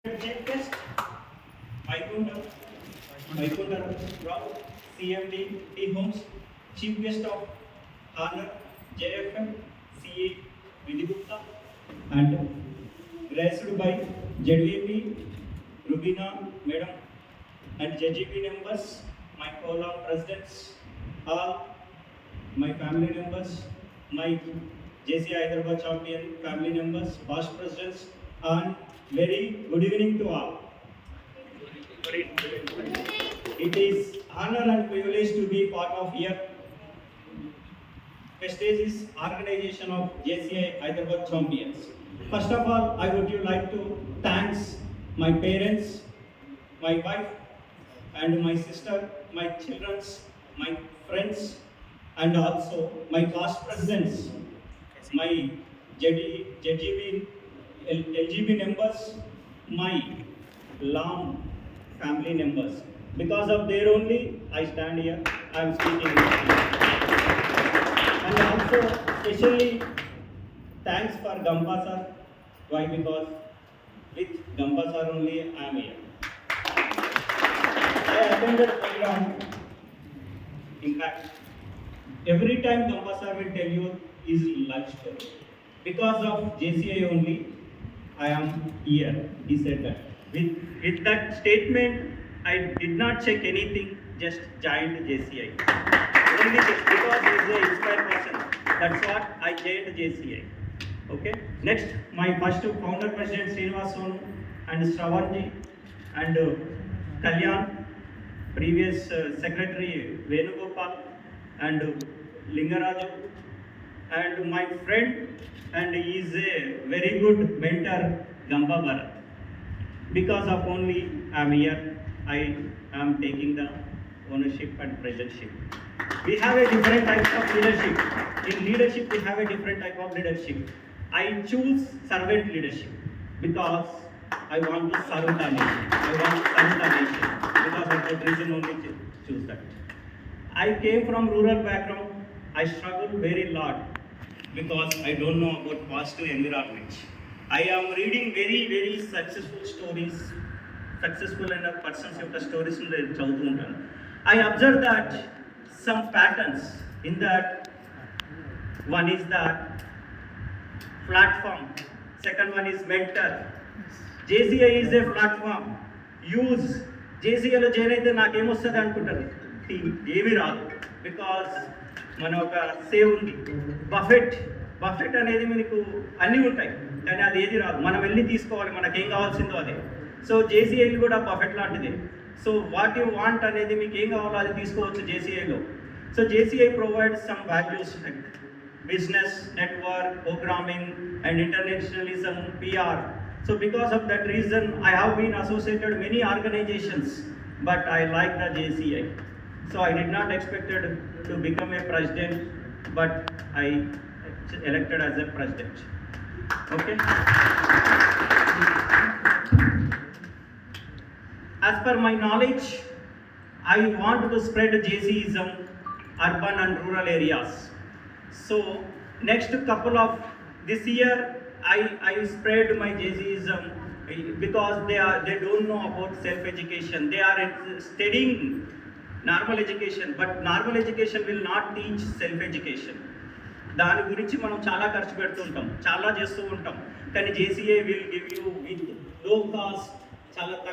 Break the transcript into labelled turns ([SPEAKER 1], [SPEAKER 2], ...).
[SPEAKER 1] Check test. Vaikuntham Rao, CMD T Homes, Chief Guest of Honor, JFM, CA Vidhigupta, and graced by JDP, Rubina Madam, and JGP members, my co-law presidents, all my family members, my Jci Hyderabad champion family members, past presidents, and very good evening to all. It is honor and privilege to be part of here prestigious organization of Jci Hyderabad champions. First of all, I would like to thank my parents, my wife, and my sister, my children, my friends, and also my past presidents, my JGB, LGB members, my long family members. Because of their only, I stand here, I am speaking. And also, especially, thanks for Gamba sir. Why? Because with Gamba sir only, I am here. I attended program. In fact, every time Gamba sir will tell you his life story. Because of JCI only, I am here. He said that. With that statement, I did not check anything, just joined JCI. Only just because he is an inspired person. That's what I joined JCI. Okay. Next, my first founder president Srinivas Sonu and Shravanji and Kalyan, previous secretary Venugopal and Lingaraju, and my friend, and he is a very good mentor, Gamba Bharat. Because of only I am here, I am taking the ownership and presidentship. We have a different types of leadership. In leadership, we have a different type of leadership. I choose servant leadership because I want to serve the nation. I want to serve the nation. Because of that reason only choose that. I came from rural background. I struggled very lot because I don't know about positive environment. I am reading very successful stories, successful enough persons యొక్క stories చదువుతూ ఉంటాను. I observe that some patterns in that. One is that platform, second one is mentor. JCI is a platform. Use JCI లో join అయితే నాకేమొస్తుంది అనుకుంటారు, ఏమీ రాదు. Because మన ఒక సేవ్ ఉంది, బఫెట్ అనేది మనకు అన్నీ ఉంటాయి కానీ అది ఏది రాదు. మనం వెళ్ళి తీసుకోవాలి, మనకేం కావాల్సిందో అదే. సో జేసీఐ కూడా బఫెట్ లాంటిదే. సో వాట్ యూ వాంట్ అనేది మీకు ఏం కావాలో అది తీసుకోవచ్చు జేసీఐలో. So JCI provides some values like business, network, programming and internationalism, PR. So because of that reason, I have been associated many organizations, but I like the JCI. So I did not expected to become a president, but I elected as a president. Okay. As per my knowledge, I want to spread JCism urban and rural areas. So next couple of this year, I spread my JCism because they don't know about self-education. They are studying normal education, but normal education will not teach self-education. దాని గురించి మనం చాలా ఖర్చు పెడుతుంటాం, చాలా చేస్తూ ఉంటాం, కానీ JCI will give you with low cost, చాలా తక్కువ